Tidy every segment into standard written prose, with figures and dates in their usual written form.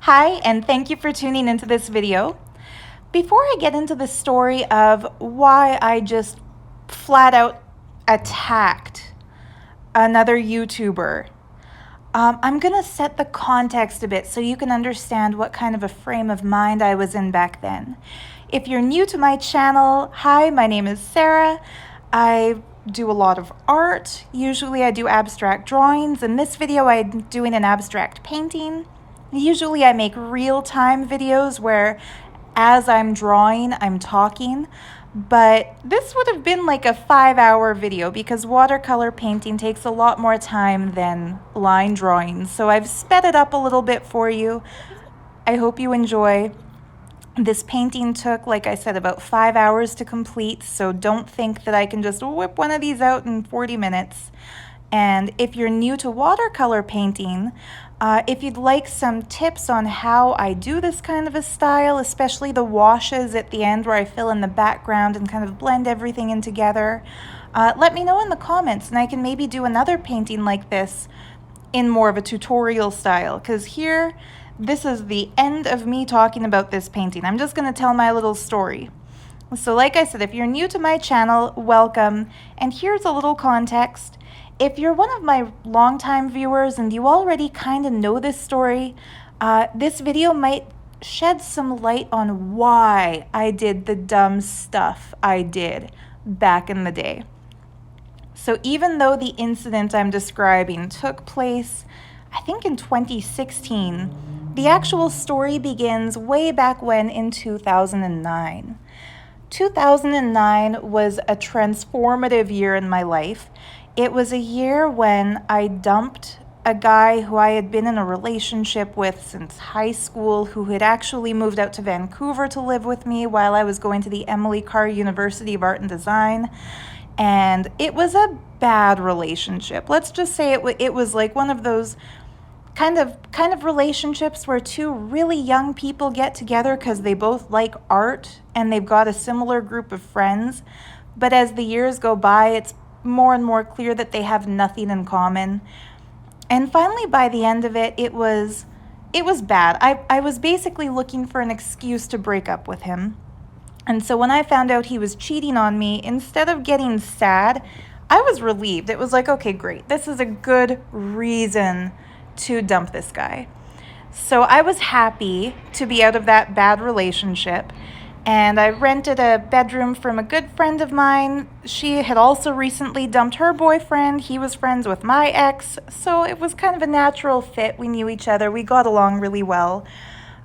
Hi, and thank you for tuning into this video. Before I get into the story of why I just flat out attacked another YouTuber, I'm gonna set the context a bit so you can understand what kind of a frame of mind I was in back then. If you're new to my channel, hi, my name is Sarah. I do a lot of art. Usually I do abstract drawings. In this video, I'm doing an abstract painting. Usually I make real-time videos where as I'm drawing, I'm talking, but this would have been like a 5-hour video because watercolor painting takes a lot more time than line drawing. So I've sped it up a little bit for you. I hope you enjoy. This painting took, like I said, about 5 hours to complete, so don't think that I can just whip one of these out in 40 minutes. And if you're new to watercolor painting, if you'd like some tips on how I do this kind of a style, especially the washes at the end where I fill in the background and kind of blend everything in together, let me know in the comments and I can maybe do another painting like this in more of a tutorial style, because here, this is the end of me talking about this painting. I'm just going to tell my little story. So like I said, if you're new to my channel, welcome. And here's a little context. If you're one of my longtime viewers and you already kind of know this story, this video might shed some light on why I did the dumb stuff I did back in the day. So even though the incident I'm describing took place, I think in 2016, the actual story begins way back when in 2009. 2009 was a transformative year in my life. It was a year when I dumped a guy who I had been in a relationship with since high school, who had actually moved out to Vancouver to live with me while I was going to the Emily Carr University of Art and Design. And it was a bad relationship. Let's just say it was like one of those kind of relationships where two really young people get together because they both like art and they've got a similar group of friends. But as the years go by, it's more and more clear that they have nothing in common. And finally, by the end of it, it was bad. I was basically looking for an excuse to break up with him. And so when I found out he was cheating on me, instead of getting sad, I was relieved. It was like, okay, great. This is a good reason to dump this guy. So I was happy to be out of that bad relationship. And I rented a bedroom from a good friend of mine. She had also recently dumped her boyfriend. He was friends with my ex. So it was kind of a natural fit. We knew each other. We got along really well.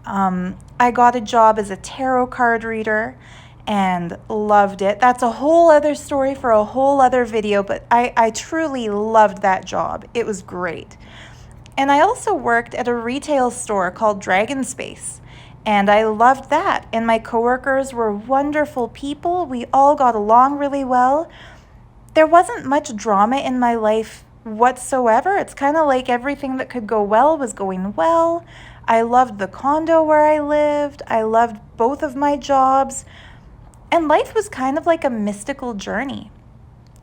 I got a job as a tarot card reader and loved it. That's a whole other story for a whole other video, but I truly loved that job. It was great. And I also worked at a retail store called Dragon Space, and I loved that. And my coworkers were wonderful people. We all got along really well. There wasn't much drama in my life whatsoever. It's kind of like everything that could go well was going well. I loved the condo where I lived. I loved both of my jobs. And life was kind of like a mystical journey.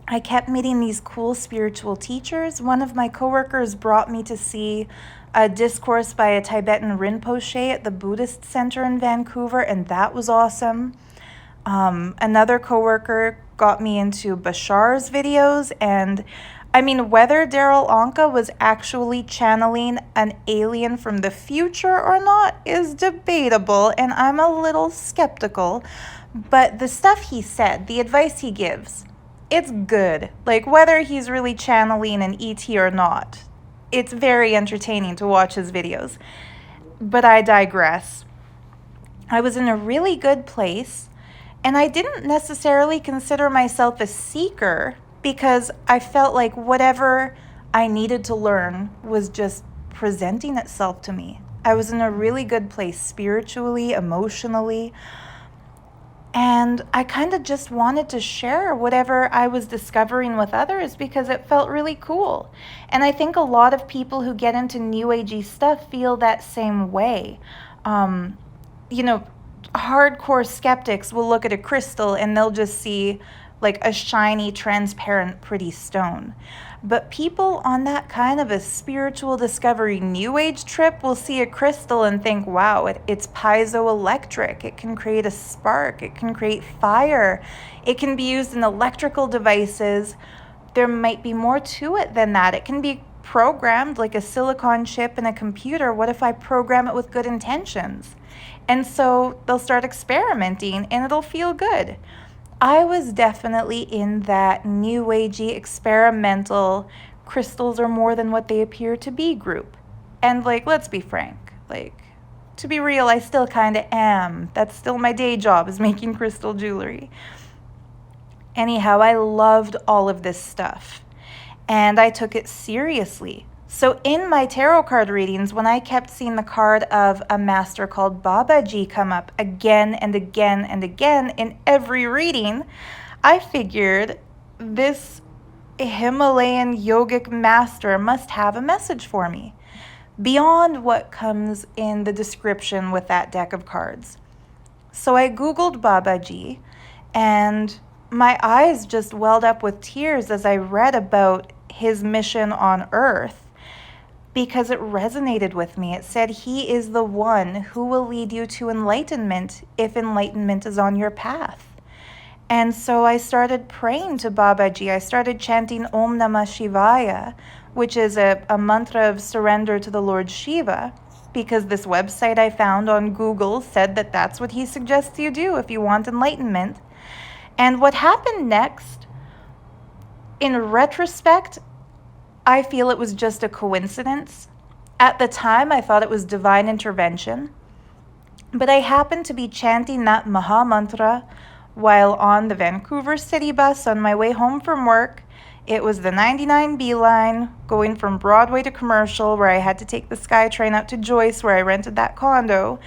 I kept meeting these cool spiritual teachers. One of my coworkers brought me to see a discourse by a Tibetan Rinpoche at the Buddhist Center in Vancouver, and that was awesome. Another coworker got me into Bashar's videos, and I mean, whether Daryl Anka was actually channeling an alien from the future or not is debatable, and I'm a little skeptical. But the stuff he said, the advice he gives, it's good. Like, whether he's really channeling an ET or not, it's very entertaining to watch his videos. But I digress. I was in a really good place, and I didn't necessarily consider myself a seeker because I felt like whatever I needed to learn was just presenting itself to me. I was in a really good place spiritually, emotionally, and I kind of just wanted to share whatever I was discovering with others because it felt really cool. And I think a lot of people who get into New Agey stuff feel that same way. You know, hardcore skeptics will look at a crystal and they'll just see like a shiny, transparent, pretty stone. But people on that kind of a spiritual discovery new age trip will see a crystal and think, wow, it's piezoelectric. It can create a spark. It can create fire. It can be used in electrical devices. There might be more to it than that. It can be programmed like a silicon chip in a computer. What if I program it with good intentions? And so they'll start experimenting and it'll feel good. I was definitely in that new agey experimental crystals are more than what they appear to be group. And like, let's be frank, like, to be real, I still kind of am. That's still my day job, is making crystal jewelry. Anyhow, I loved all of this stuff and I took it seriously. So in my tarot card readings, when I kept seeing the card of a master called Babaji come up again and again and again in every reading, I figured this Himalayan yogic master must have a message for me beyond what comes in the description with that deck of cards. So I Googled Babaji and my eyes just welled up with tears as I read about his mission on earth, because it resonated with me. It said he is the one who will lead you to enlightenment if enlightenment is on your path. And so I started praying to Babaji. I started chanting Om Namah Shivaya, which is a mantra of surrender to the Lord Shiva, because this website I found on Google said that that's what he suggests you do if you want enlightenment. And what happened next, in retrospect, I feel it was just a coincidence. At the time, I thought it was divine intervention. But I happened to be chanting that Maha Mantra while on the Vancouver city bus on my way home from work. It was the 99B line going from Broadway to Commercial, where I had to take the SkyTrain out to Joyce, where I rented that condo.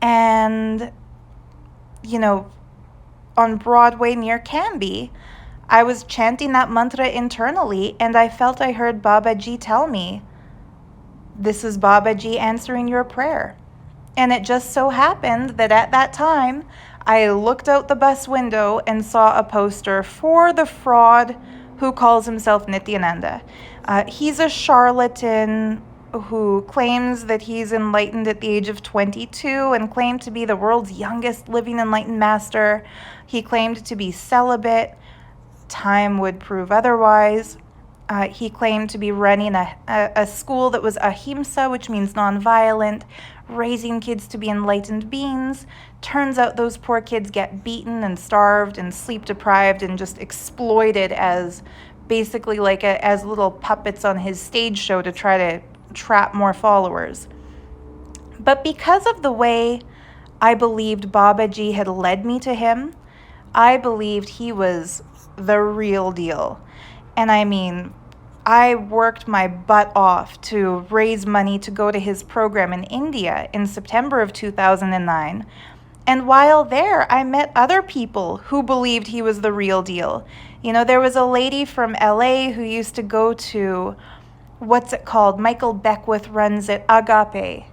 And, on Broadway near Canby, I was chanting that mantra internally, and I felt I heard Babaji tell me, this is Babaji answering your prayer. And it just so happened that at that time, I looked out the bus window and saw a poster for the fraud who calls himself Nithyananda. He's a charlatan who claims that he's enlightened at the age of 22 and claimed to be the world's youngest living enlightened master. He claimed to be celibate. Time would prove otherwise. He claimed to be running a school that was ahimsa, which means nonviolent, raising kids to be enlightened beings. Turns out those poor kids get beaten and starved and sleep deprived and just exploited as basically like as little puppets on his stage show to try to trap more followers. But because of the way I believed Babaji had led me to him, I believed he was the real deal. And I mean, I worked my butt off to raise money to go to his program in India in September of 2009. And while there, I met other people who believed he was the real deal. There was a lady from LA who used to go to, Michael Beckwith runs it, Agape.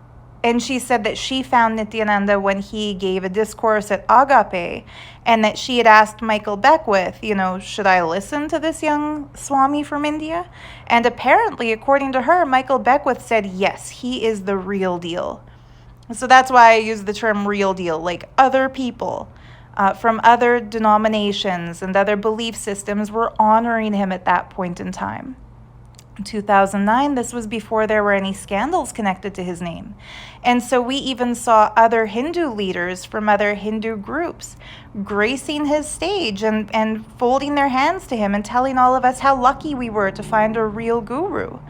And she said that she found Nithyananda when he gave a discourse at Agape, and that she had asked Michael Beckwith, should I listen to this young Swami from India? And apparently, according to her, Michael Beckwith said, yes, he is the real deal. So that's why I use the term real deal, like other people from other denominations and other belief systems were honoring him at that point in time. 2009, this was before there were any scandals connected to his name. And so we even saw other Hindu leaders from other Hindu groups gracing his stage and folding their hands to him and telling all of us how lucky we were to find a real guru.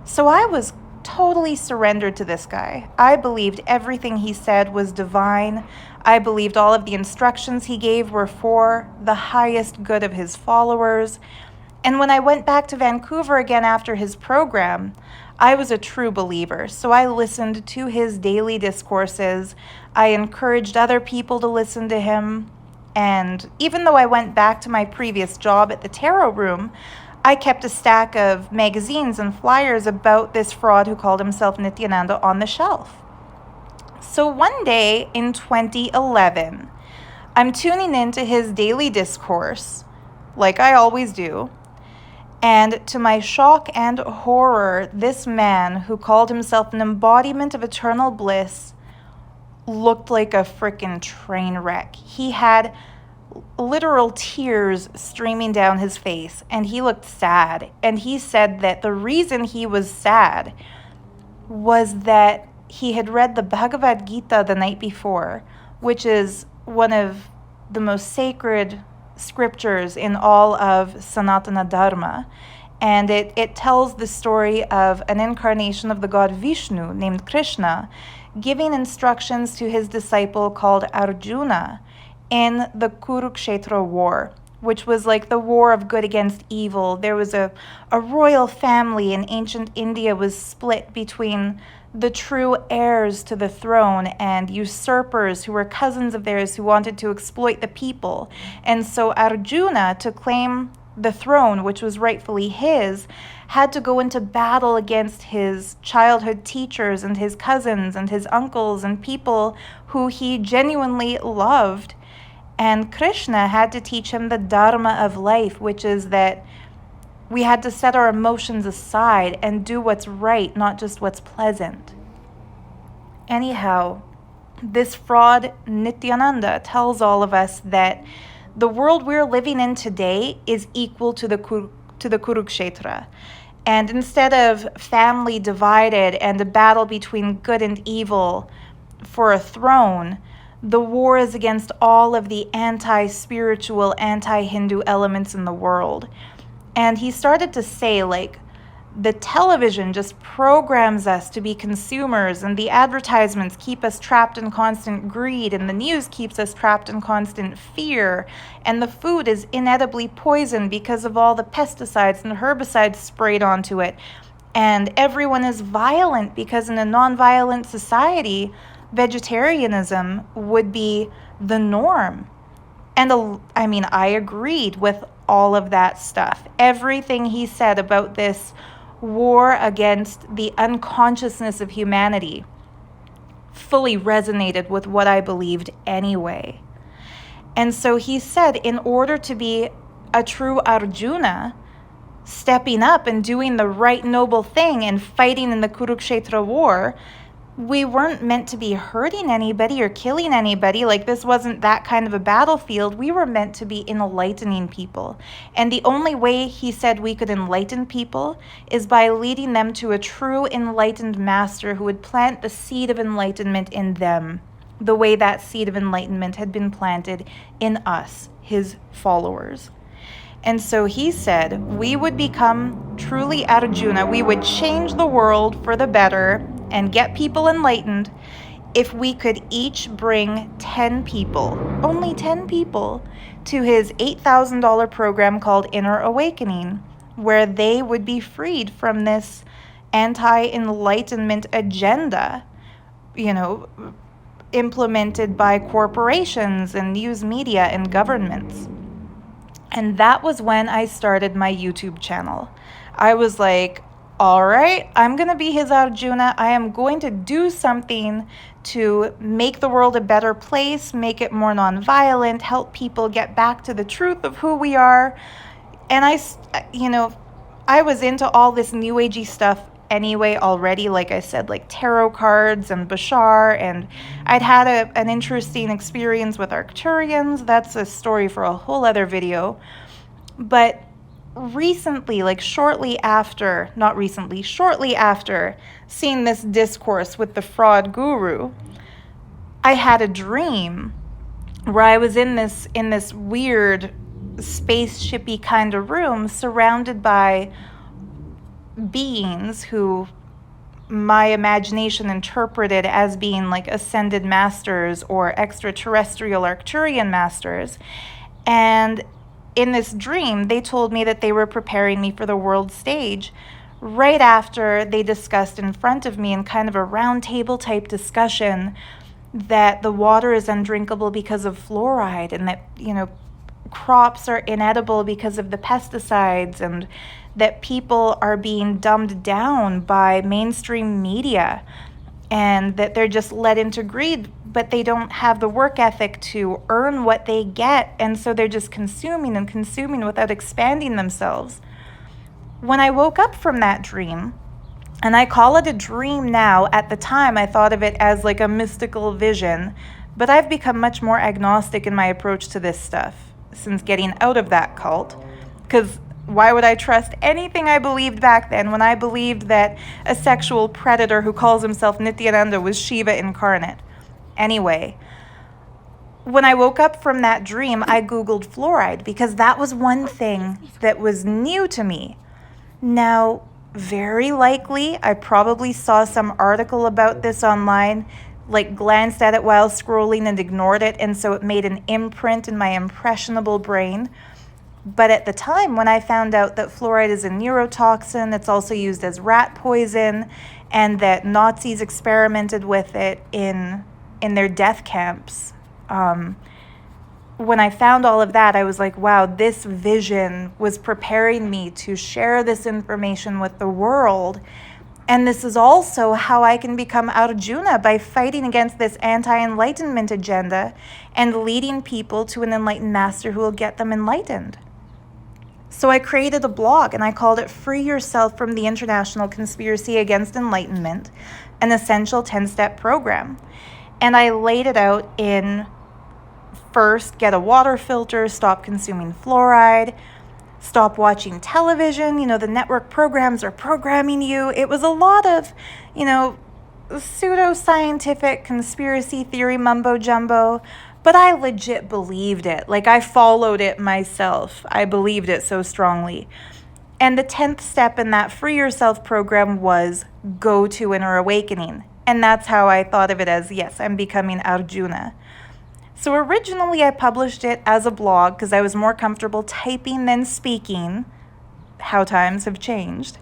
So I was totally surrendered to this guy. I believed everything he said was divine. I believed all of the instructions he gave were for the highest good of his followers. And when I went back to Vancouver again after his program, I was a true believer. So I listened to his daily discourses. I encouraged other people to listen to him. And even though I went back to my previous job at the tarot room, I kept a stack of magazines and flyers about this fraud who called himself Nithyananda on the shelf. So one day in 2011, I'm tuning into his daily discourse, like I always do. And to my shock and horror, this man who called himself an embodiment of eternal bliss looked like a frickin' train wreck. He had literal tears streaming down his face, and he looked sad. And he said that the reason he was sad was that he had read the Bhagavad Gita the night before, which is one of the most sacred scriptures in all of Sanatana Dharma. And it tells the story of an incarnation of the god Vishnu named Krishna giving instructions to his disciple called Arjuna in the Kurukshetra war, which was like the war of good against evil. There was a royal family in ancient India was split between the true heirs to the throne and usurpers who were cousins of theirs who wanted to exploit the people. And so Arjuna, to claim the throne, which was rightfully his, had to go into battle against his childhood teachers and his cousins and his uncles and people who he genuinely loved. And Krishna had to teach him the dharma of life, which is that we had to set our emotions aside and do what's right, not just what's pleasant. Anyhow, this fraud Nithyananda tells all of us that the world we're living in today is equal to the Kurukshetra. And instead of family divided and a battle between good and evil for a throne, the war is against all of the anti-spiritual, anti-Hindu elements in the world. And he started to say, like, the television just programs us to be consumers, and the advertisements keep us trapped in constant greed, and the news keeps us trapped in constant fear, and the food is inedibly poisoned because of all the pesticides and herbicides sprayed onto it. And everyone is violent because in a non-violent society, vegetarianism would be the norm. And I agreed with all of that stuff. Everything he said about this war against the unconsciousness of humanity fully resonated with what I believed anyway. And so he said, in order to be a true Arjuna, stepping up and doing the right noble thing and fighting in the Kurukshetra war, we weren't meant to be hurting anybody or killing anybody. Like, this wasn't that kind of a battlefield. We were meant to be enlightening people. And the only way he said we could enlighten people is by leading them to a true enlightened master who would plant the seed of enlightenment in them, the way that seed of enlightenment had been planted in us, his followers. And so he said we would become truly Arjuna. We would change the world for the better and get people enlightened if we could each bring 10 people, only 10 people, to his $8,000 program called Inner Awakening, where they would be freed from this anti-enlightenment agenda, implemented by corporations and news media and governments. And that was when I started my YouTube channel. I was like, all right, I'm going to be his Arjuna. I am going to do something to make the world a better place, make it more nonviolent, help people get back to the truth of who we are. And I was into all this new agey stuff anyway already, like I said, like tarot cards and Bashar, and I'd had an interesting experience with Arcturians. That's a story for a whole other video. But shortly after seeing this discourse with the fraud guru, I had a dream where I was in this weird spaceshipy kind of room surrounded by beings who my imagination interpreted as being like ascended masters or extraterrestrial Arcturian masters. And in this dream, they told me that they were preparing me for the world stage right after they discussed in front of me in kind of a round table type discussion that the water is undrinkable because of fluoride, and that, crops are inedible because of the pesticides, and that people are being dumbed down by mainstream media, and that they're just led into greed but they don't have the work ethic to earn what they get, and so they're just consuming and consuming without expanding themselves. When I woke up from that dream, and I call it a dream now, at the time I thought of it as like a mystical vision, but I've become much more agnostic in my approach to this stuff since getting out of that cult. Because why would I trust anything I believed back then when I believed that a sexual predator who calls himself Nithyananda was Shiva incarnate? Anyway, when I woke up from that dream, I Googled fluoride because that was one thing that was new to me. Now, very likely, I probably saw some article about this online, like glanced at it while scrolling and ignored it, and so it made an imprint in my impressionable brain. But at the time, when I found out that fluoride is a neurotoxin, it's also used as rat poison, and that Nazis experimented with it in their death camps, when I found all of that, I was like, wow, this vision was preparing me to share this information with the world. And this is also how I can become Arjuna, by fighting against this anti-enlightenment agenda and leading people to an enlightened master who will get them enlightened. So I created a blog and I called it Free Yourself from the International Conspiracy Against Enlightenment, an essential 10-step program. And I laid it out in: first, get a water filter, stop consuming fluoride, stop watching television, the network programs are programming you. It was a lot of, pseudo-scientific conspiracy theory mumbo jumbo, but I legit believed it. Like, I followed it myself. I believed it so strongly. And the 10th step in that Free Yourself program was go to inner awakening. And that's how I thought of it as, yes, I'm becoming Arjuna. So originally I published it as a blog because I was more comfortable typing than speaking. How times have changed.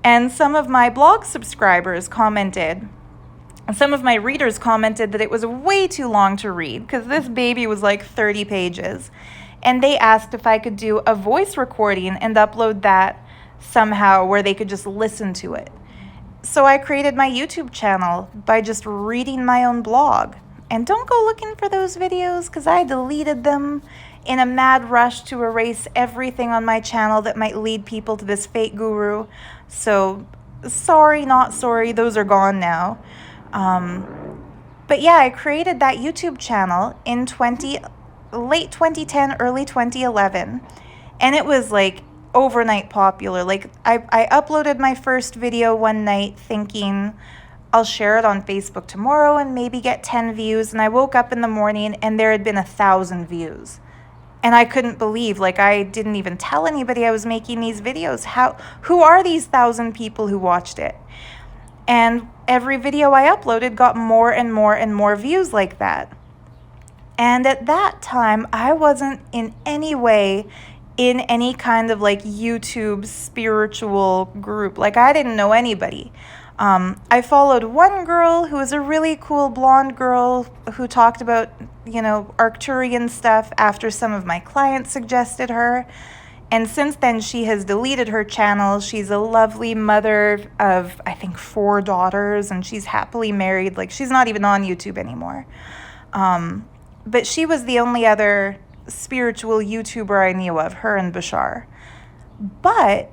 And some of my blog subscribers commented, some of my readers commented that it was way too long to read because this baby was like 30 pages. And they asked if I could do a voice recording and upload that somehow where they could just listen to it. So I created my YouTube channel by just reading my own blog. And don't go looking for those videos because I deleted them in a mad rush to erase everything on my channel that might lead people to this fake guru. So sorry, not sorry, those are gone now. But yeah, I created that YouTube channel in late 2010, early 2011. And it was like overnight popular. Like I uploaded my first video one night thinking I'll share it on Facebook tomorrow and maybe get 10 views. And I woke up in the morning and there had been 1,000 views. And I couldn't believe, like, I didn't even tell anybody I was making these videos. Who are these 1,000 people who watched it? And every video I uploaded got more and more and more views like that. And at that time, I wasn't in any way in any kind of like YouTube spiritual group. Like, I didn't know anybody. I followed one girl who was a really cool blonde girl who talked about, Arcturian stuff after some of my clients suggested her. And since then, she has deleted her channel. She's a lovely mother of, I think, 4 daughters, and she's happily married. Like, she's not even on YouTube anymore. But she was the only other spiritual YouTuber I knew of, her and Bashar. But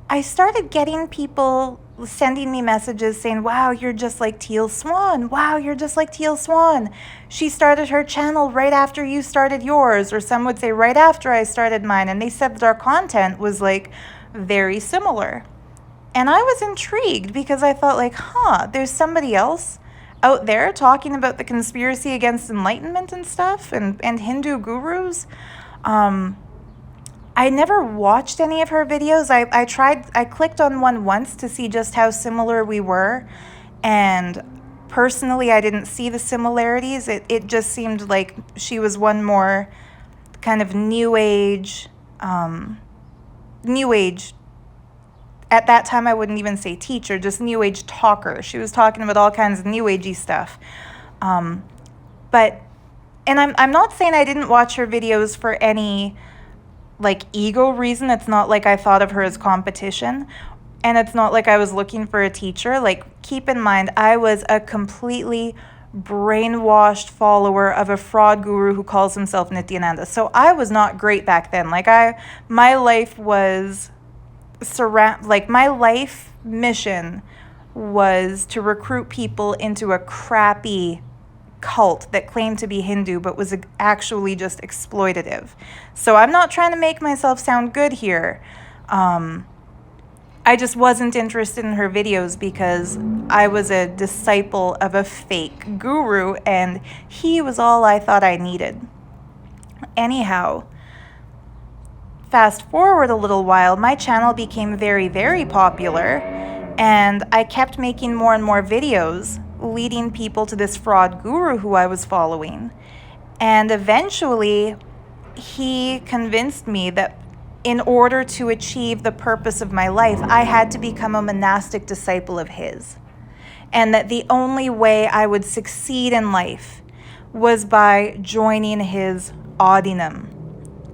I started getting people sending me messages saying, wow, you're just like Teal Swan. Wow, you're just like Teal Swan. She started her channel right after you started yours, or some would say right after I started mine. And they said that our content was like very similar. And I was intrigued because I thought like, there's somebody else out there talking about the conspiracy against enlightenment and stuff and Hindu gurus. I never watched any of her videos. I clicked on one once to see just how similar we were. And personally, I didn't see the similarities. It just seemed like she was one more kind of new age. At that time, I wouldn't even say teacher, just new age talker. She was talking about all kinds of new agey stuff. And I'm not saying I didn't watch her videos for any like ego reason. It's not like I thought of her as competition, and it's not like I was looking for a teacher. Like, keep in mind, I was a completely brainwashed follower of a fraud guru who calls himself Nithyananda. So I was not great back then. Like my life was my life mission was to recruit people into a crappy cult that claimed to be Hindu but was actually just exploitative. So I'm not trying to make myself sound good here. I just wasn't interested in her videos because I was a disciple of a fake guru and he was all I thought I needed. Anyhow, fast forward a little while, my channel became very, very popular and I kept making more and more videos leading people to this fraud guru who I was following. And eventually, he convinced me that in order to achieve the purpose of my life, I had to become a monastic disciple of his. And that the only way I would succeed in life was by joining his Adinam,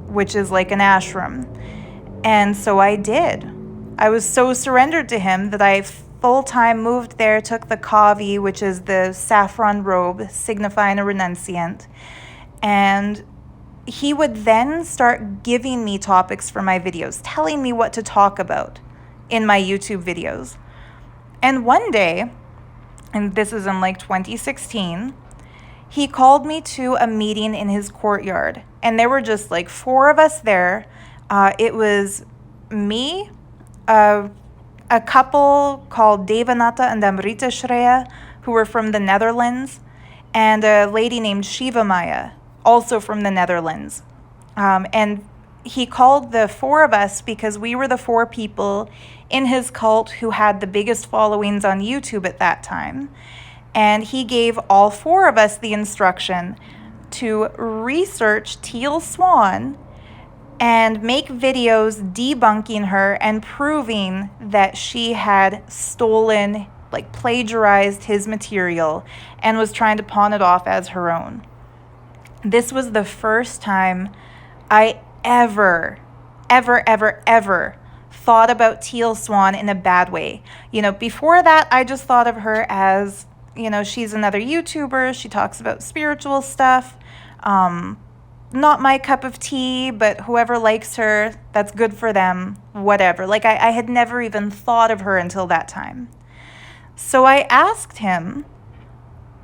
which is like an ashram. And so I did. I was so surrendered to him that I full-time moved there, took the kavi, which is the saffron robe signifying a renunciant, and he would then start giving me topics for my videos, telling me what to talk about in my YouTube videos. And one day, and this is in like 2016, he called me to a meeting in his courtyard, and there were just like 4 of us there. It was me, a couple called Devanata and Amrita Shreya, who were from the Netherlands, and a lady named Shiva Maya, also from the Netherlands. And he called the 4 of us because we were the 4 people in his cult who had the biggest followings on YouTube at that time. And he gave all 4 of us the instruction to research Teal Swan and make videos debunking her and proving that she had stolen, like plagiarized his material and was trying to pawn it off as her own. This was the first time I ever thought about Teal Swan in a bad way. You know, before that, I just thought of her as, you know, she's another YouTuber. She talks about spiritual stuff. Not my cup of tea, but whoever likes her, that's good for them, whatever. Like, I had never even thought of her until that time. So I asked him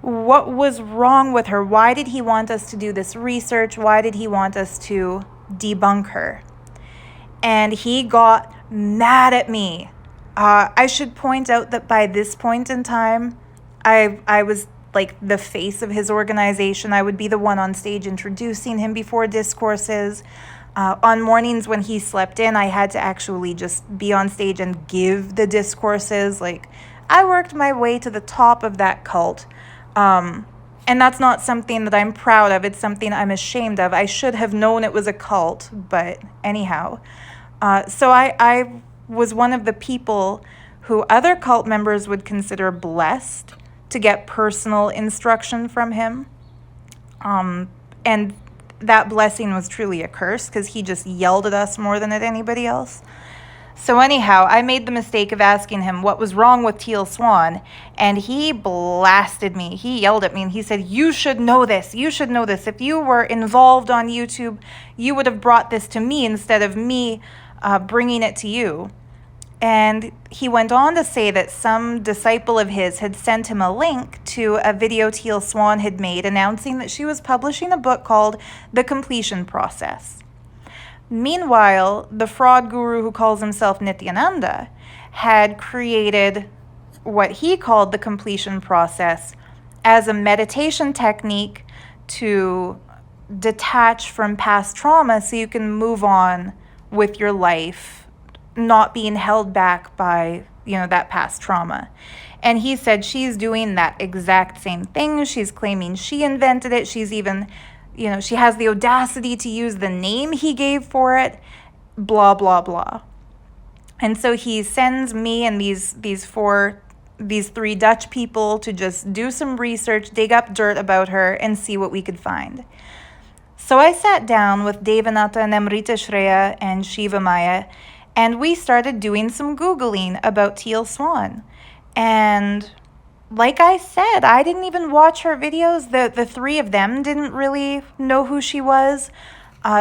what was wrong with her. Why did he want us to do this research? Why did he want us to debunk her? And he got mad at me. I should point out that by this point in time, I was like the face of his organization. I would be the one on stage introducing him before discourses. On mornings when he slept in, I had to actually just be on stage and give the discourses. Like, I worked my way to the top of that cult. And that's not something that I'm proud of. It's something I'm ashamed of. I should have known it was a cult, but anyhow. So I was one of the people who other cult members would consider blessed to get personal instruction from him. And that blessing was truly a curse because he just yelled at us more than at anybody else. So anyhow, I made the mistake of asking him what was wrong with Teal Swan, and he blasted me. He yelled at me and he said, "You should know this. You should know this. If you were involved on YouTube, you would have brought this to me instead of me bringing it to you." And he went on to say that some disciple of his had sent him a link to a video Teal Swan had made announcing that she was publishing a book called The Completion Process. Meanwhile, the fraud guru who calls himself Nithyananda had created what he called the completion process as a meditation technique to detach from past trauma so you can move on with your life, not being held back by, that past trauma. And he said she's doing that exact same thing. She's claiming she invented it. She's even, she has the audacity to use the name he gave for it, blah, blah, blah. And so he sends me and these 3 Dutch people to just do some research, dig up dirt about her, and see what we could find. So I sat down with Devanata and Amrita Shreya and Shiva Maya, and we started doing some Googling about Teal Swan. And like I said, I didn't even watch her videos. The three of them didn't really know who she was.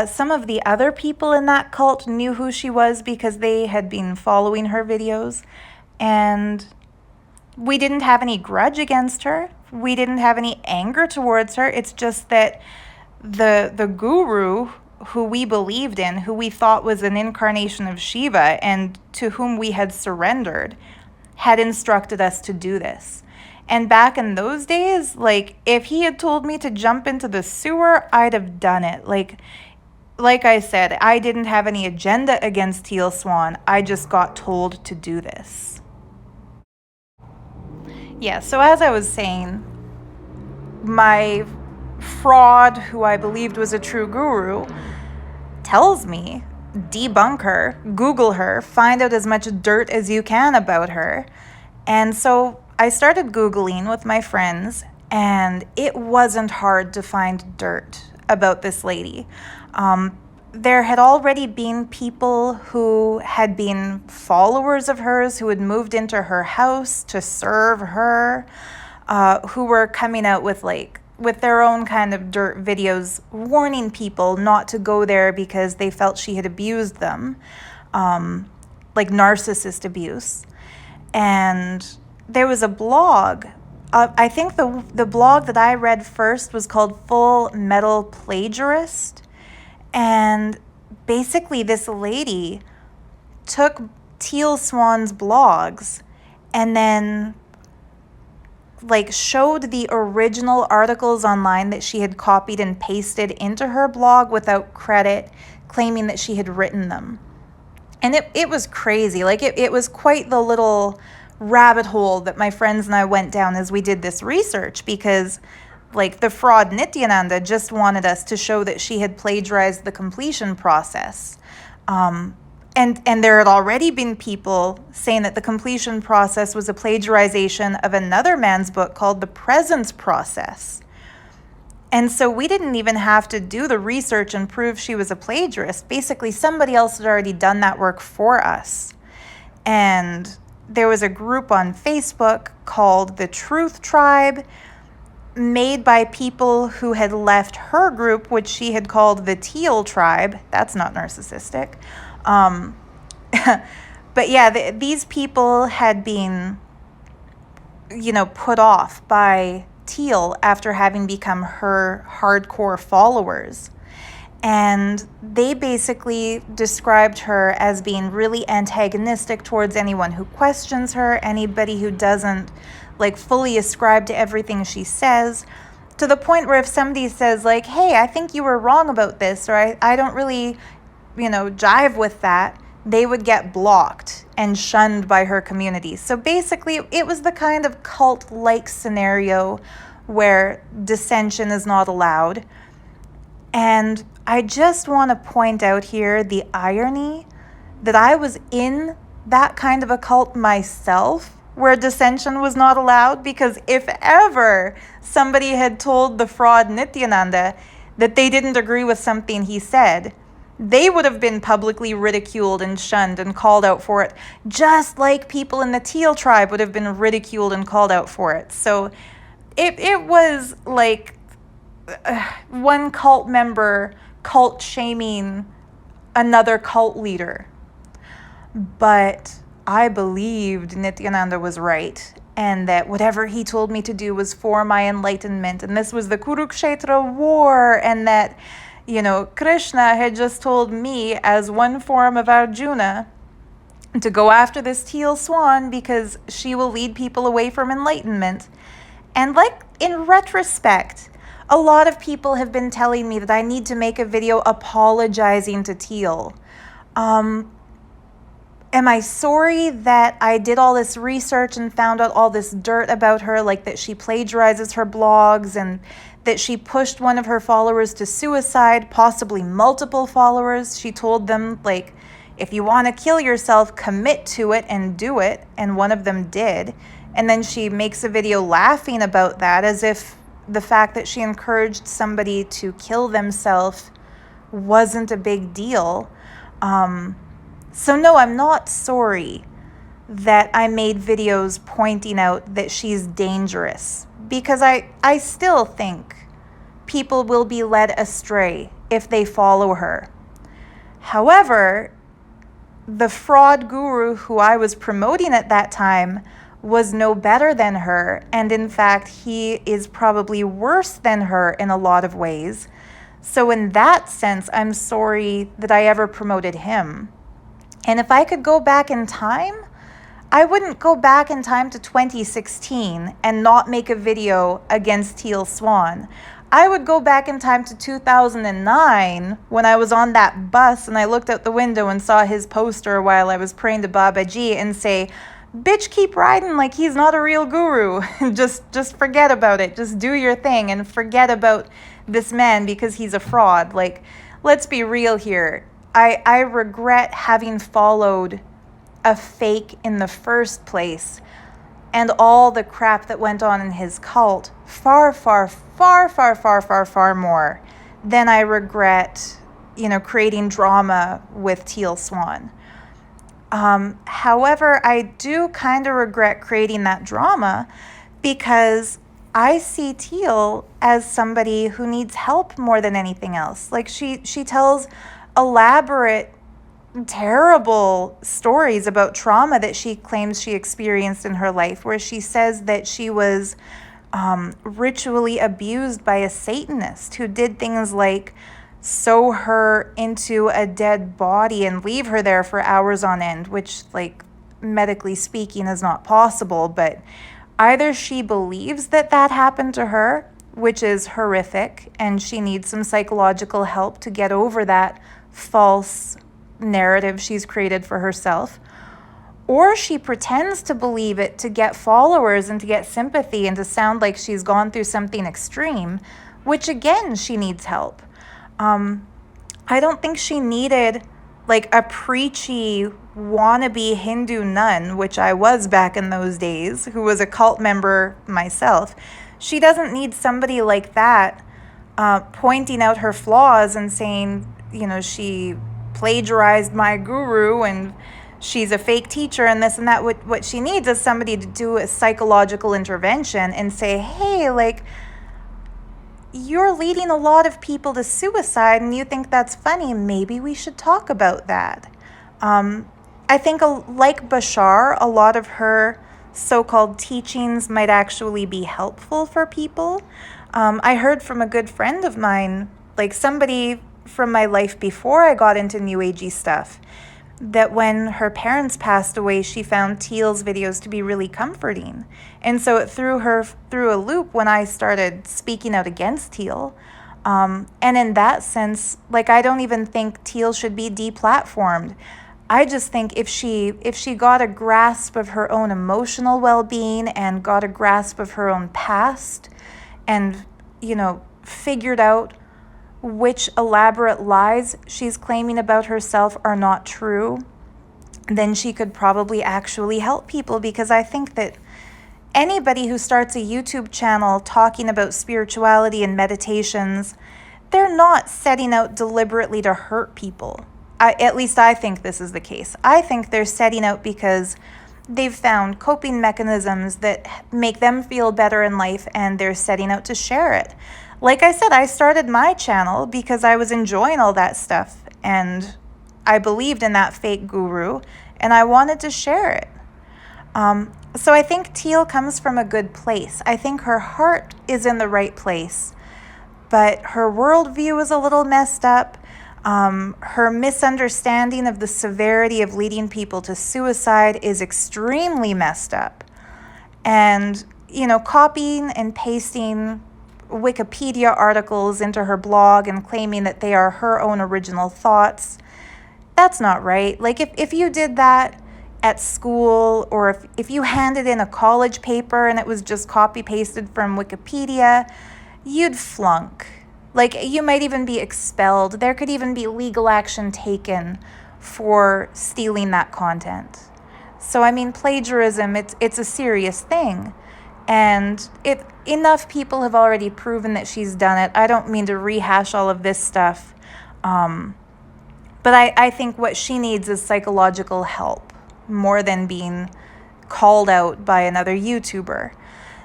Some of the other people in that cult knew who she was because they had been following her videos. And we didn't have any grudge against her. We didn't have any anger towards her. It's just that the guru who we believed in, who we thought was an incarnation of Shiva and to whom we had surrendered, had instructed us to do this. And back in those days, like, if he had told me to jump into the sewer, I'd have done it. Like I said, I didn't have any agenda against Teal Swan. I just got told to do this. Yeah, so as I was saying, my fraud, who I believed was a true guru, tells me, debunk her, Google her, find out as much dirt as you can about her. And so I started Googling with my friends, and it wasn't hard to find dirt about this lady. There had already been people who had been followers of hers who had moved into her house to serve her, who were coming out with their own kind of dirt videos warning people not to go there because they felt she had abused them, like narcissist abuse. And there was a blog. I think the blog that I read first was called Full Metal Plagiarist. And basically this lady took Teal Swan's blogs and then showed the original articles online that she had copied and pasted into her blog without credit, claiming that she had written them. And it was crazy. It was quite the little rabbit hole that my friends and I went down as we did this research, because the fraud Nithyananda just wanted us to show that she had plagiarized the completion process. And there had already been people saying that the completion process was a plagiarization of another man's book called The Presence Process. And so we didn't even have to do the research and prove she was a plagiarist. Basically, somebody else had already done that work for us. And there was a group on Facebook called the Truth Tribe, made by people who had left her group, which she had called the Teal Tribe. That's not narcissistic. But yeah, these people had been, put off by Teal after having become her hardcore followers. And they basically described her as being really antagonistic towards anyone who questions her, anybody who doesn't fully ascribe to everything she says, to the point where if somebody says hey, I think you were wrong about this, or I don't really, jive with that, they would get blocked and shunned by her community. So basically, it was the kind of cult-like scenario where dissension is not allowed. And I just want to point out here the irony that I was in that kind of a cult myself, where dissension was not allowed, because if ever somebody had told the fraud Nithyananda that they didn't agree with something he said, they would have been publicly ridiculed and shunned and called out for it, just like people in the Teal Tribe would have been ridiculed and called out for it. So it was one cult member cult shaming another cult leader. But I believed Nithyananda was right, and that whatever he told me to do was for my enlightenment, and this was the Kurukshetra war, and that, Krishna had just told me as one form of Arjuna to go after this Teal Swan because she will lead people away from enlightenment. And in retrospect, a lot of people have been telling me that I need to make a video apologizing to Teal. Am I sorry that I did all this research and found out all this dirt about her, that she plagiarizes her blogs and that she pushed one of her followers to suicide, possibly multiple followers? She told them, if you want to kill yourself, commit to it and do it, and one of them did. And then she makes a video laughing about that, as if the fact that she encouraged somebody to kill themselves wasn't a big deal. So no, I'm not sorry that I made videos pointing out that she's dangerous, because I still think people will be led astray if they follow her. However, the fraud guru who I was promoting at that time was no better than her, and in fact, he is probably worse than her in a lot of ways. So in that sense, I'm sorry that I ever promoted him. And if I could go back in time, I wouldn't go back in time to 2016 and not make a video against Teal Swan. I would go back in time to 2009 when I was on that bus and I looked out the window and saw his poster while I was praying to Babaji and say, bitch, keep riding like he's not a real guru. just forget about it. Just do your thing and forget about this man because he's a fraud. Like, let's be real here. I regret having followed a fake in the first place and all the crap that went on in his cult far, far, far, far, far, far, far more than I regret, creating drama with Teal Swan. However, I do kind of regret creating that drama because I see Teal as somebody who needs help more than anything else. Like she tells elaborate, terrible stories about trauma that she claims she experienced in her life, where she says that she was ritually abused by a Satanist who did things like sew her into a dead body and leave her there for hours on end, which, like, medically speaking, is not possible. But either she believes that happened to her, which is horrific, and she needs some psychological help to get over that false narrative she's created for herself, or she pretends to believe it to get followers and to get sympathy and to sound like she's gone through something extreme, which again, she needs help. I don't think she needed like a preachy wannabe Hindu nun, which I was back in those days, who was a cult member myself. She doesn't need somebody like that pointing out her flaws and saying, she plagiarized my guru and she's a fake teacher and this and that. What she needs is somebody to do a psychological intervention and say, hey, like, you're leading a lot of people to suicide and you think that's funny. Maybe we should talk about that. I think, like Bashar, a lot of her so-called teachings might actually be helpful for people. I heard from a good friend of mine, like somebody from my life before I got into New Agey stuff, that when her parents passed away, she found Teal's videos to be really comforting. And so it threw her through a loop when I started speaking out against Teal. And in that sense, like, I don't even think Teal should be deplatformed. I just think if she got a grasp of her own emotional well-being and got a grasp of her own past and, figured out which elaborate lies she's claiming about herself are not true, then she could probably actually help people. Because I think that anybody who starts a YouTube channel talking about spirituality and meditations, they're not setting out deliberately to hurt people. At least I think this is the case. I think they're setting out because they've found coping mechanisms that make them feel better in life, and they're setting out to share it. Like I said, I started my channel because I was enjoying all that stuff and I believed in that fake guru and I wanted to share it. So I think Teal comes from a good place. I think her heart is in the right place, but her worldview is a little messed up. Her misunderstanding of the severity of leading people to suicide is extremely messed up. And, copying and pasting Wikipedia articles into her blog and claiming that they are her own original thoughts, that's not right. Like, if you did that at school, or if you handed in a college paper and it was just copy pasted from Wikipedia, you'd flunk. Like, you might even be expelled. There could even be legal action taken for stealing that content. So, I mean, plagiarism, it's a serious thing. And enough people have already proven that she's done it. I don't mean to rehash all of this stuff. But I think what she needs is psychological help. more than being called out by another YouTuber.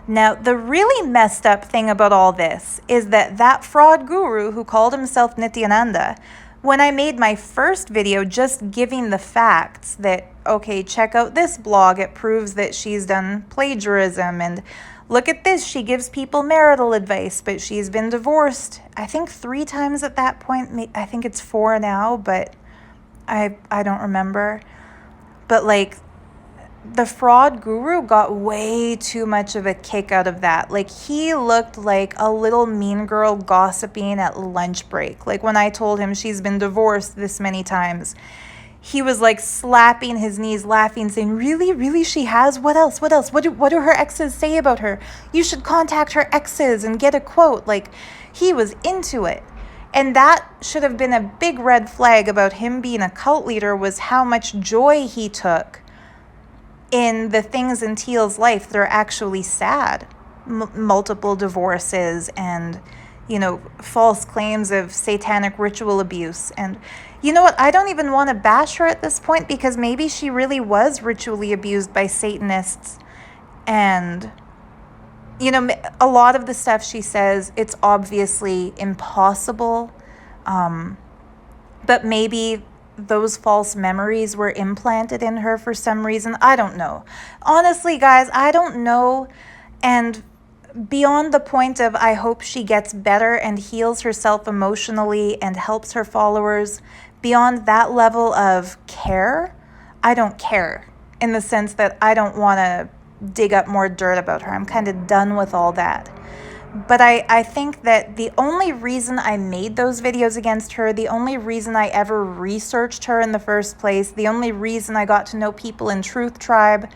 Now, the really messed up thing about all this is that fraud guru who called himself Nithyananda, when I made my first video just giving the facts that, okay, check out this blog, it proves that she's done plagiarism, and look at this, she gives people marital advice, but she's been divorced, I think 3 times at that point. I think it's 4 now, but I don't remember. But like, the fraud guru got way too much of a kick out of that. Like, he looked like a little mean girl gossiping at lunch break. Like, when I told him she's been divorced this many times, he was like slapping his knees, laughing, saying, really, really, she has? What else? What else? What do her exes say about her? You should contact her exes and get a quote. Like, he was into it. And that should have been a big red flag about him being a cult leader, was how much joy he took in the things in Teal's life that are actually sad. Multiple divorces and, false claims of satanic ritual abuse. And you know what? I don't even want to bash her at this point, because maybe she really was ritually abused by Satanists. And, a lot of the stuff she says, it's obviously impossible. But maybe those false memories were implanted in her for some reason. I don't know. Honestly, guys, I don't know. And beyond the point of, I hope she gets better and heals herself emotionally and helps her followers, beyond that level of care, I don't care, in the sense that I don't want to dig up more dirt about her. I'm kind of done with all that. But I think that the only reason I made those videos against her, the only reason I ever researched her in the first place, the only reason I got to know people in Truth Tribe,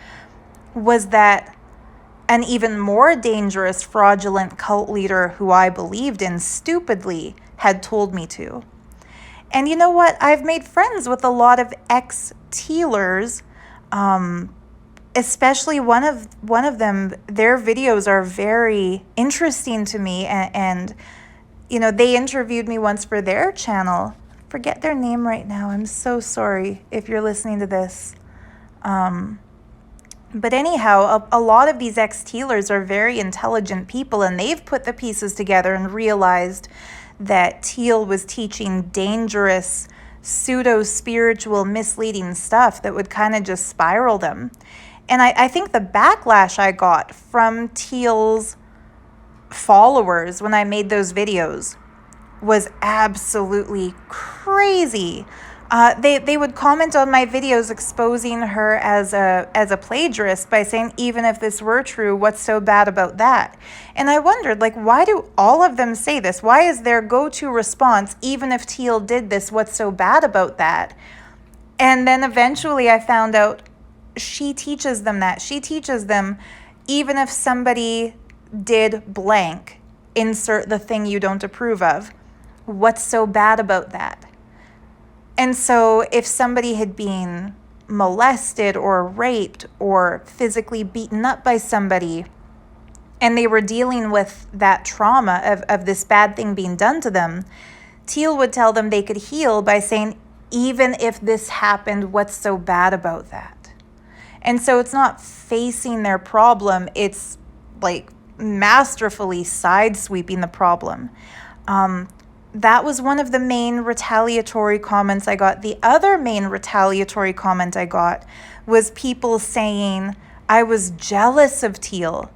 was that an even more dangerous, fraudulent cult leader who I believed in stupidly had told me to. And you know what? I've made friends with a lot of ex-Tealers, especially one of them. Their videos are very interesting to me, and they interviewed me once for their channel. Forget their name right now. I'm so sorry if you're listening to this. But anyhow, a lot of these ex-Tealers are very intelligent people, and they've put the pieces together and realized that Teal was teaching dangerous, pseudo-spiritual, misleading stuff that would kind of just spiral them. And I think the backlash I got from Teal's followers when I made those videos was absolutely crazy. They would comment on my videos exposing her as a plagiarist by saying, even if this were true, what's so bad about that? And I wondered, like, why do all of them say this? Why is their go-to response, even if Teal did this, what's so bad about that? And then eventually I found out she teaches them that. She teaches them, even if somebody did blank, insert the thing you don't approve of, what's so bad about that? And so if somebody had been molested or raped or physically beaten up by somebody, and they were dealing with that trauma of this bad thing being done to them, Teal would tell them they could heal by saying, even if this happened, what's so bad about that? And so it's not facing their problem, it's like masterfully side-sweeping the problem. That was one of the main retaliatory comments I got. The other main retaliatory comment I got was people saying I was jealous of Teal.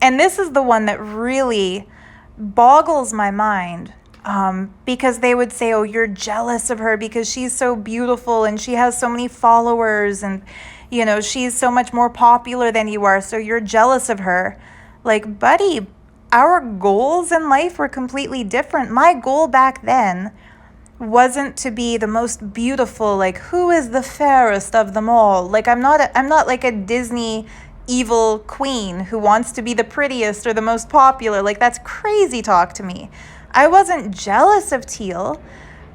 And this is the one that really boggles my mind, because they would say, oh, you're jealous of her because she's so beautiful and she has so many followers and, she's so much more popular than you are, so you're jealous of her. Like, buddy, our goals in life were completely different. My goal back then wasn't to be the most beautiful, like, who is the fairest of them all? Like, I'm not like a Disney evil queen who wants to be the prettiest or the most popular. Like, that's crazy talk to me. I wasn't jealous of Teal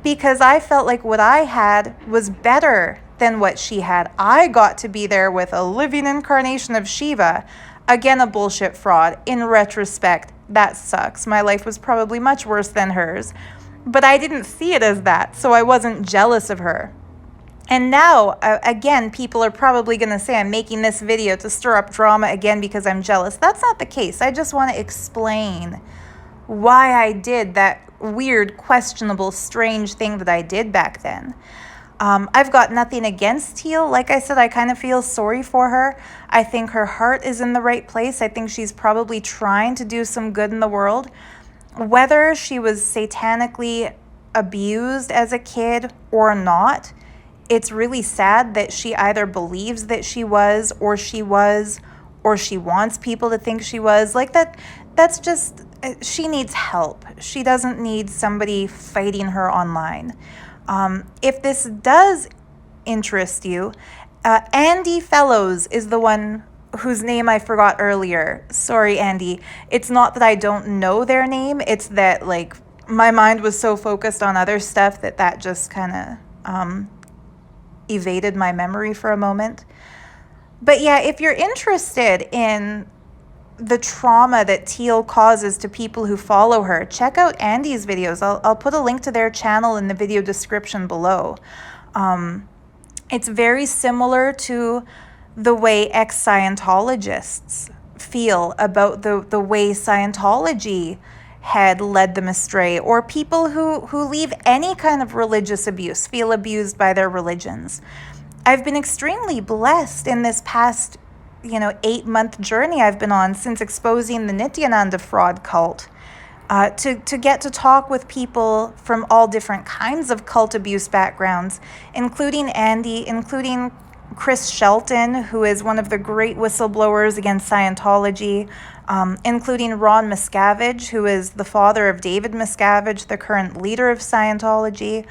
because I felt like what I had was better than what she had. I got to be there with a living incarnation of Shiva. Again, a bullshit fraud. In retrospect, that sucks. My life was probably much worse than hers. But I didn't see it as that, so I wasn't jealous of her. And now, again, people are probably going to say I'm making this video to stir up drama again because I'm jealous. That's not the case. I just want to explain why I did that weird, questionable, strange thing that I did back then. I've got nothing against Teal. Like I said, I kind of feel sorry for her. I think her heart is in the right place. I think she's probably trying to do some good in the world. Whether she was satanically abused as a kid or not, it's really sad that she either believes that she was, or she wants people to think she was. Like that's just, she needs help. She doesn't need somebody fighting her online. If this does interest you, Andy Fellows is the one whose name I forgot earlier. Sorry, Andy. It's not that I don't know their name. It's that, like, my mind was so focused on other stuff that just kind of evaded my memory for a moment. But yeah, if you're interested in the trauma that Teal causes to people who follow her, check out Andy's videos. I'll put a link to their channel in the video description below. It's very similar to the way ex-Scientologists feel about the way Scientology had led them astray, or people who leave any kind of religious abuse, feel abused by their religions. I've been extremely blessed in this past 8-month journey I've been on since exposing the Nithyananda fraud cult, to get to talk with people from all different kinds of cult abuse backgrounds, including Andy, including Chris Shelton, who is one of the great whistleblowers against Scientology, including Ron Miscavige, who is the father of David Miscavige, the current leader of Scientology,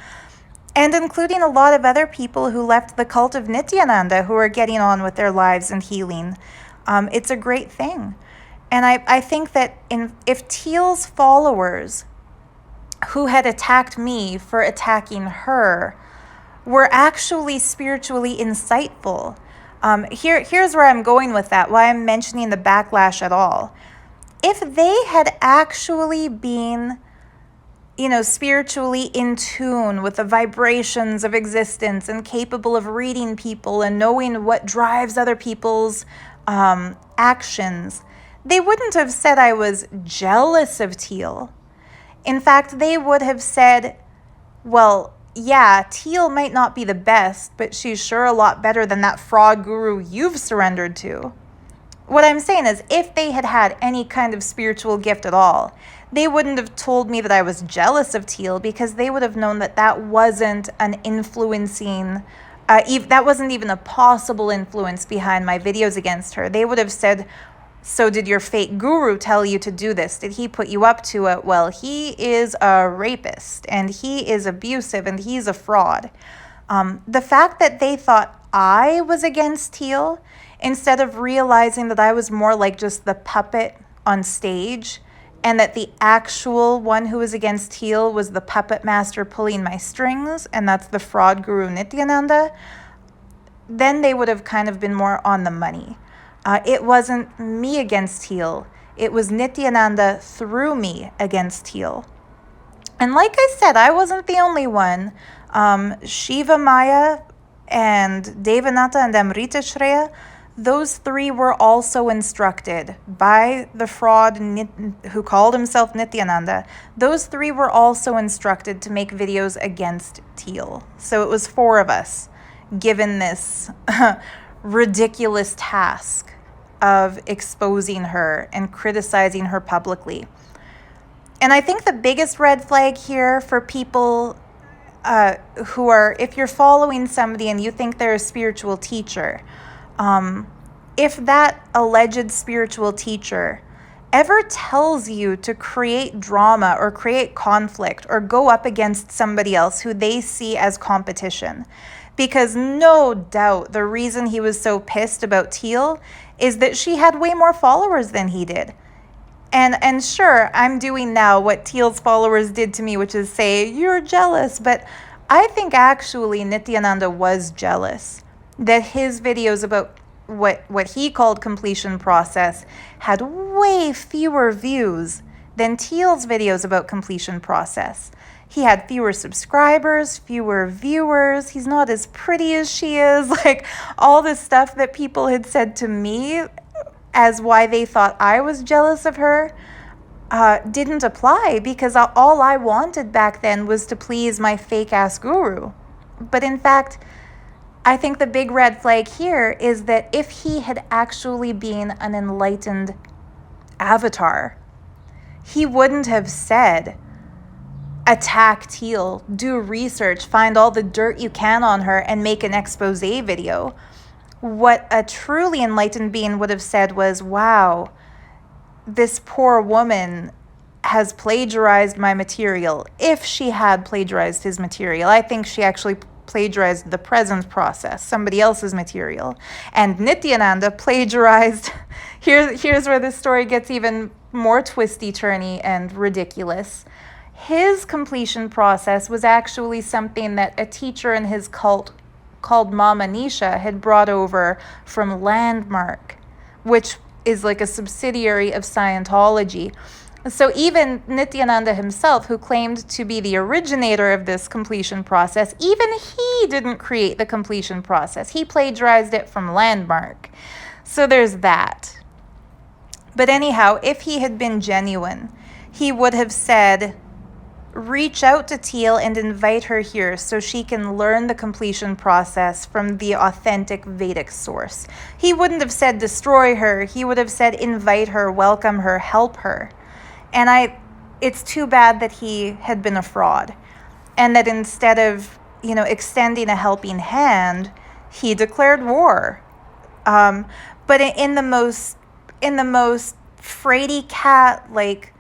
and including a lot of other people who left the cult of Nithyananda who are getting on with their lives and healing. It's a great thing. And I think that if Teal's followers who had attacked me for attacking her were actually spiritually insightful, here's where I'm going with that, why I'm mentioning the backlash at all. If they had actually been spiritually in tune with the vibrations of existence and capable of reading people and knowing what drives other people's actions, they wouldn't have said I was jealous of Teal. In fact, they would have said, well, yeah, Teal might not be the best, but she's sure a lot better than that fraud guru you've surrendered to. What I'm saying is, if they had had any kind of spiritual gift at all, they wouldn't have told me that I was jealous of Teal, because they would have known that wasn't an influencing, that wasn't even a possible influence behind my videos against her. They would have said, so did your fake guru tell you to do this? Did he put you up to it? Well, he is a rapist, and he is abusive, and he's a fraud. The fact that they thought I was against Teal, instead of realizing that I was more like just the puppet on stage, and that the actual one who was against Teal was the puppet master pulling my strings, and that's the fraud guru Nithyananda, then they would have kind of been more on the money. It wasn't me against Teal. It was Nithyananda through me against Teal. And like I said, I wasn't the only one. Shiva Maya and Devanata and Amrita Shreya, those three were also instructed by the fraud who called himself Nithyananda. Those three were also instructed to make videos against Teal. So it was 4 of us given this ridiculous task of exposing her and criticizing her publicly. And I think the biggest red flag here for people who are, if you're following somebody and you think they're a spiritual teacher, if that alleged spiritual teacher ever tells you to create drama or create conflict or go up against somebody else who they see as competition, because no doubt the reason he was so pissed about Teal is that she had way more followers than he did. And sure, I'm doing now what Teal's followers did to me, which is say, you're jealous. But I think actually Nithyananda was jealous that his videos about what he called completion process had way fewer views than Teal's videos about completion process. He had fewer subscribers, fewer viewers. He's not as pretty as she is. Like all this stuff that people had said to me as why they thought I was jealous of her didn't apply, because all I wanted back then was to please my fake ass guru. But in fact, I think the big red flag here is that if he had actually been an enlightened avatar, he wouldn't have said, attack Teal, do research, find all the dirt you can on her, and make an expose video. What a truly enlightened being would have said was, wow, this poor woman has plagiarized my material. If she had plagiarized his material, I think she actually plagiarized the present process, somebody else's material. And Nithyananda plagiarized, here's where this story gets even more twisty-turny and ridiculous. His completion process was actually something that a teacher in his cult called Mama Nisha had brought over from Landmark, which is like a subsidiary of Scientology. So even Nithyananda himself, who claimed to be the originator of this completion process, even he didn't create the completion process. He plagiarized it from Landmark. So there's that. But anyhow, if he had been genuine, he would have said, reach out to Teal and invite her here so she can learn the completion process from the authentic Vedic source. He wouldn't have said destroy her. He would have said invite her, welcome her, help her. And it's too bad that he had been a fraud, and that instead of, extending a helping hand, he declared war. But in the most fraidy cat, like,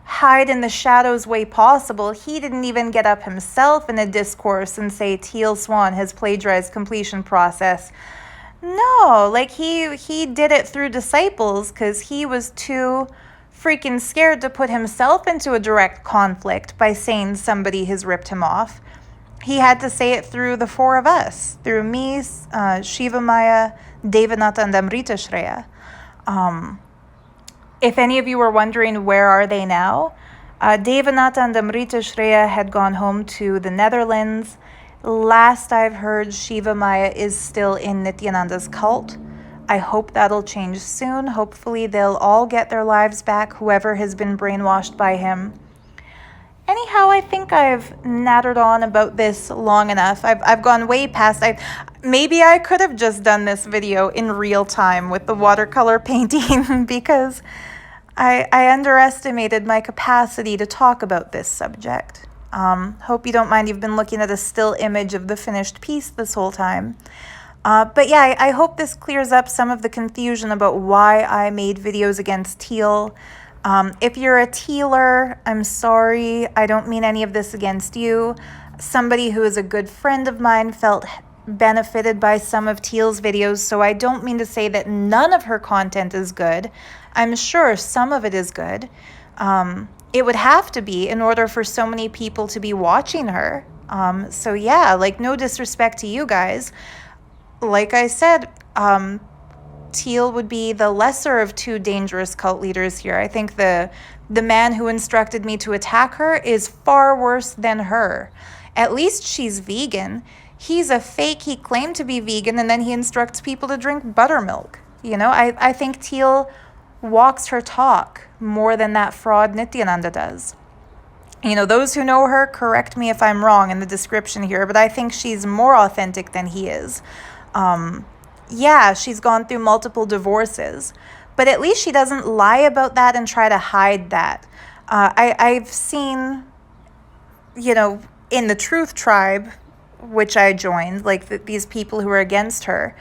hide in the shadows way possible, he didn't even get up himself in a discourse and say Teal Swan has plagiarized completion process. No, like he did it through disciples, because he was too freaking scared to put himself into a direct conflict by saying somebody has ripped him off. He had to say it through the four of us, through me, Shiva Maya, Devanata, and Amrita Shreya. If any of you were wondering where are they now, Devanata and Amrita Shreya had gone home to the Netherlands. Last I've heard, Shiva Maya is still in Nithyananda's cult. I hope that'll change soon. Hopefully they'll all get their lives back, whoever has been brainwashed by him. Anyhow, I think I've nattered on about this long enough. I've gone way past. Maybe I could have just done this video in real time with the watercolor painting because I underestimated my capacity to talk about this subject. Hope you don't mind. You've been looking at a still image of the finished piece this whole time. But yeah, I hope this clears up some of the confusion about why I made videos against Teal. If you're a Tealer, I'm sorry. I don't mean any of this against you. Somebody who is a good friend of mine felt benefited by some of Teal's videos, so I don't mean to say that none of her content is good. I'm sure some of it is good. It would have to be in order for so many people to be watching her. So yeah, like, no disrespect to you guys. Like I said, Teal would be the lesser of two dangerous cult leaders here. I think the man who instructed me to attack her is far worse than her. At least she's vegan. He's a fake. He claimed to be vegan, and then he instructs people to drink buttermilk. I think Teal walks her talk more than that fraud Nithyananda does. Those who know her, correct me if I'm wrong in the description here, but I think she's more authentic than he is. Yeah, she's gone through multiple divorces, but at least she doesn't lie about that and try to hide that. I've seen, in the Truth Tribe, which I joined, like these people who are against her,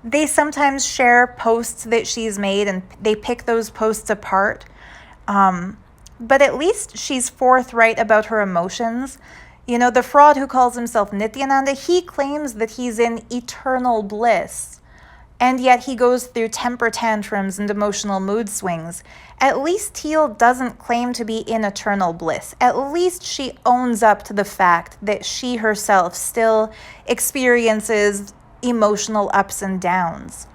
they sometimes share posts that she's made and they pick those posts apart. But at least she's forthright about her emotions. The fraud who calls himself Nithyananda, he claims that he's in eternal bliss. And yet he goes through temper tantrums and emotional mood swings. At least Teal doesn't claim to be in eternal bliss. At least she owns up to the fact that she herself still experiences emotional ups and downs.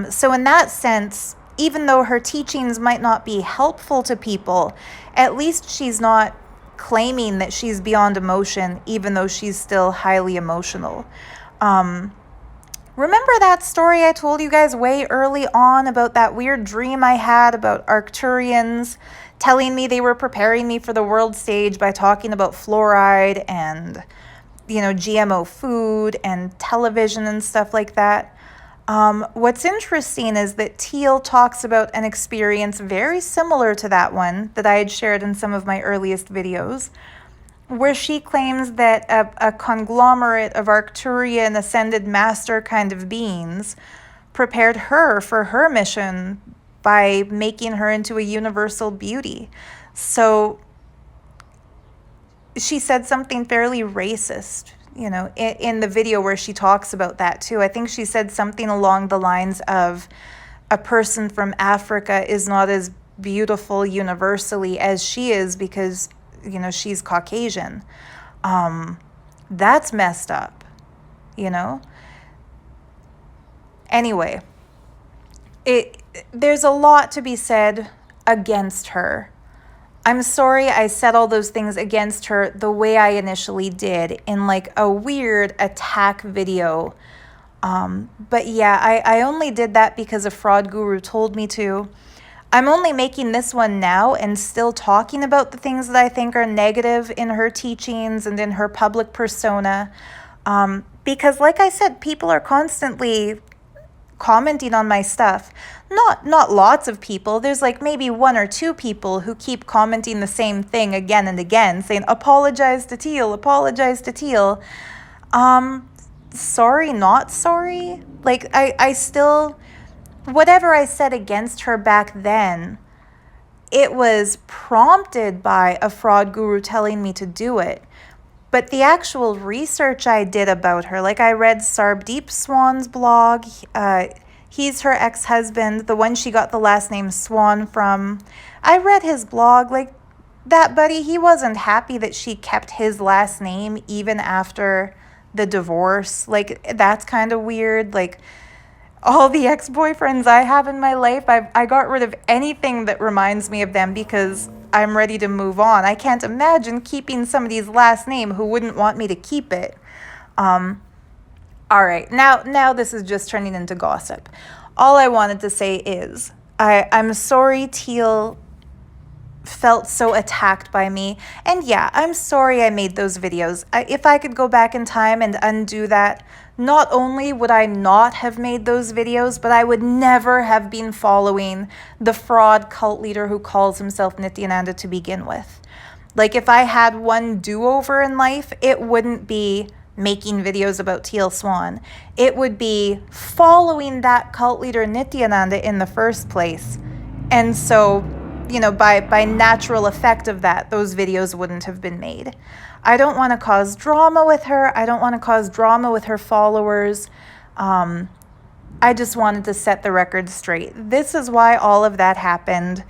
So in that sense, even though her teachings might not be helpful to people, at least she's not claiming that she's beyond emotion, even though she's still highly emotional. Remember that story I told you guys way early on about that weird dream I had about Arcturians telling me they were preparing me for the world stage by talking about fluoride and, GMO food and television and stuff like that? What's interesting is that Teal talks about an experience very similar to that one that I had shared in some of my earliest videos, where she claims that a conglomerate of Arcturian ascended master kind of beings prepared her for her mission by making her into a universal beauty. So she said something fairly racist, in the video where she talks about that too. I think she said something along the lines of, a person from Africa is not as beautiful universally as she is because, she's Caucasian. That's messed up, Anyway, there's a lot to be said against her. I'm sorry I said all those things against her the way I initially did in like a weird attack video. But yeah, I only did that because a fraud guru told me to. I'm only making this one now and still talking about the things that I think are negative in her teachings and in her public persona. Because like I said, people are constantly commenting on my stuff. Not lots of people. There's like maybe one or two people who keep commenting the same thing again and again, saying, apologize to Teal, apologize to Teal. Sorry, not sorry. Like, I still, whatever I said against her back then, it was prompted by a fraud guru telling me to do it. But the actual research I did about her, like I read Teal Swan's blog. He's her ex-husband, the one she got the last name Swan from. I read his blog. Like, that buddy, he wasn't happy that she kept his last name even after the divorce. Like, that's kind of weird. Like, all the ex-boyfriends I have in my life, I got rid of anything that reminds me of them because I'm ready to move on. I can't imagine keeping somebody's last name who wouldn't want me to keep it. All right, now this is just turning into gossip. All I wanted to say is I'm sorry Teal felt so attacked by me. And yeah, I'm sorry I made those videos. If I could go back in time and undo that, not only would I not have made those videos, but I would never have been following the fraud cult leader who calls himself Nithyananda to begin with. Like, if I had one do-over in life, it wouldn't be making videos about Teal Swan. It would be following that cult leader Nithyananda in the first place. And so, by natural effect of that, those videos wouldn't have been made. I don't want to cause drama with her. I don't want to cause drama with her followers. I just wanted to set the record straight. This is why all of that happened.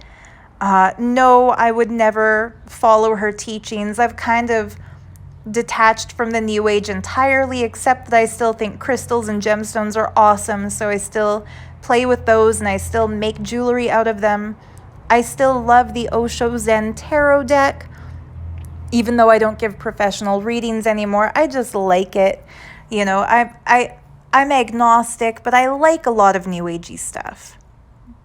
No, I would never follow her teachings. I've kind of detached from the New Age entirely, except that I still think crystals and gemstones are awesome, so I still play with those and I still make jewelry out of them. I still love the Osho Zen Tarot deck, even though I don't give professional readings anymore. I just like it. I'm agnostic, but I like a lot of New Agey stuff.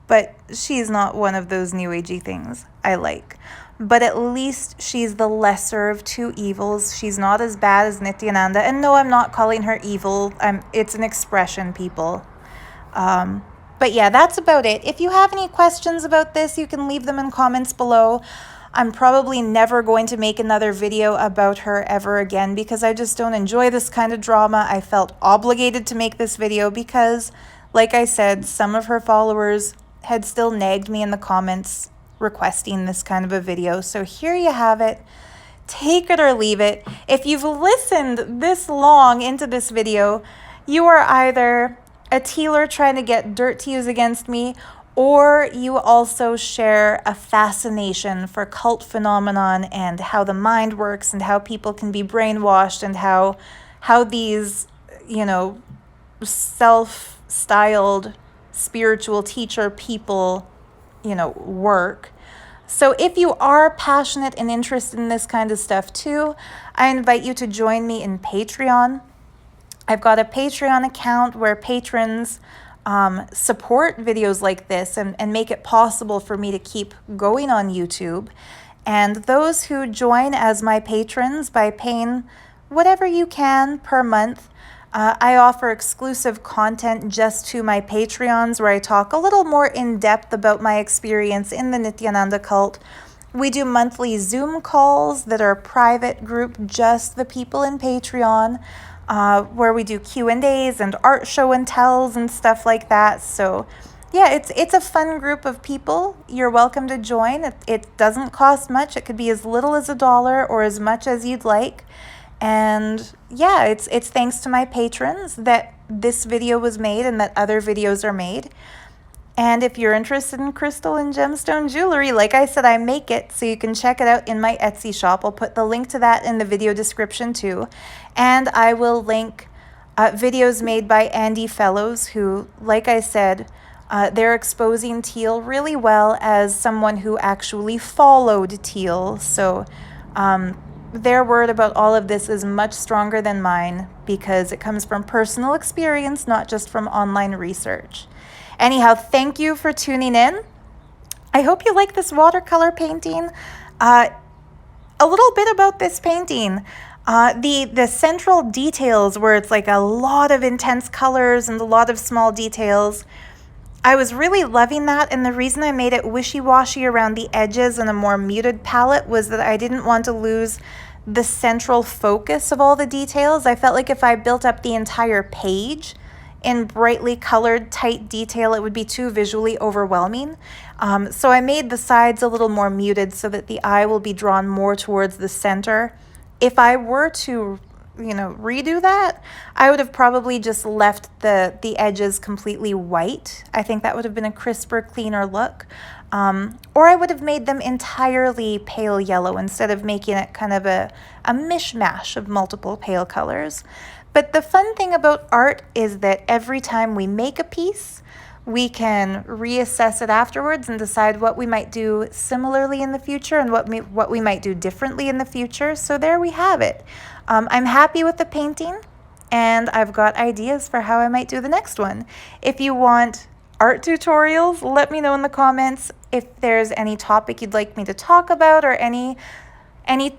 But she's not one of those New Agey things I like. But at least she's the lesser of two evils. She's not as bad as Nithyananda. And no, I'm not calling her evil. It's an expression, people. But yeah, that's about it. If you have any questions about this, you can leave them in comments below. I'm probably never going to make another video about her ever again because I just don't enjoy this kind of drama. I felt obligated to make this video because, like I said, some of her followers had still nagged me in the comments requesting this kind of a video. So here you have it. Take it or leave it. If you've listened this long into this video, you are either a Tealer trying to get dirt to use against me, or you also share a fascination for cult phenomenon and how the mind works and how people can be brainwashed and how these, self-styled spiritual teacher people, work. So if you are passionate and interested in this kind of stuff too, I invite you to join me in Patreon. I've got a Patreon account where patrons support videos like this and make it possible for me to keep going on YouTube. And those who join as my patrons by paying whatever you can per month, I offer exclusive content just to my Patreons where I talk a little more in depth about my experience in the Nithyananda cult. We do monthly Zoom calls that are a private group, just the people in Patreon, where we do Q&As and art show and tells and stuff like that. So yeah, it's a fun group of people. You're welcome to join. It doesn't cost much. It could be as little as $1 or as much as you'd like. And yeah, it's thanks to my patrons that this video was made and that other videos are made. And if you're interested in crystal and gemstone jewelry, like I said, I make it, so you can check it out in my Etsy shop. I'll put the link to that in the video description too. And I will link videos made by Andy Fellows, who, like I said, they're exposing Teal really well as someone who actually followed Teal. So their word about all of this is much stronger than mine because it comes from personal experience, not just from online research. Anyhow, thank you for tuning in. I hope you like this watercolor painting. A little bit about this painting. The central details where it's like a lot of intense colors and a lot of small details, I was really loving that, and the reason I made it wishy-washy around the edges and a more muted palette was that I didn't want to lose the central focus of all the details. I felt like if I built up the entire page in brightly colored, tight detail, it would be too visually overwhelming. So I made the sides a little more muted so that the eye will be drawn more towards the center. If I were to redo that, I would have probably just left the edges completely white. I think that would have been a crisper, cleaner look. Or I would have made them entirely pale yellow instead of making it kind of a mishmash of multiple pale colors. But the fun thing about art is that every time we make a piece, we can reassess it afterwards and decide what we might do similarly in the future and what we might do differently in the future. So there we have it. I'm happy with the painting, and I've got ideas for how I might do the next one. If you want art tutorials, let me know in the comments. If there's any topic you'd like me to talk about or any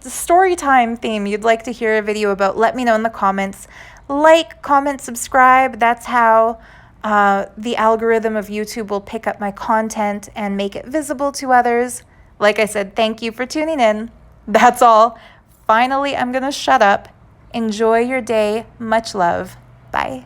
story time theme you'd like to hear a video about, let me know in the comments. Like, comment, subscribe. That's how the algorithm of YouTube will pick up my content and make it visible to others. Like I said, thank you for tuning in. That's all. Finally, I'm going to shut up. Enjoy your day. Much love. Bye.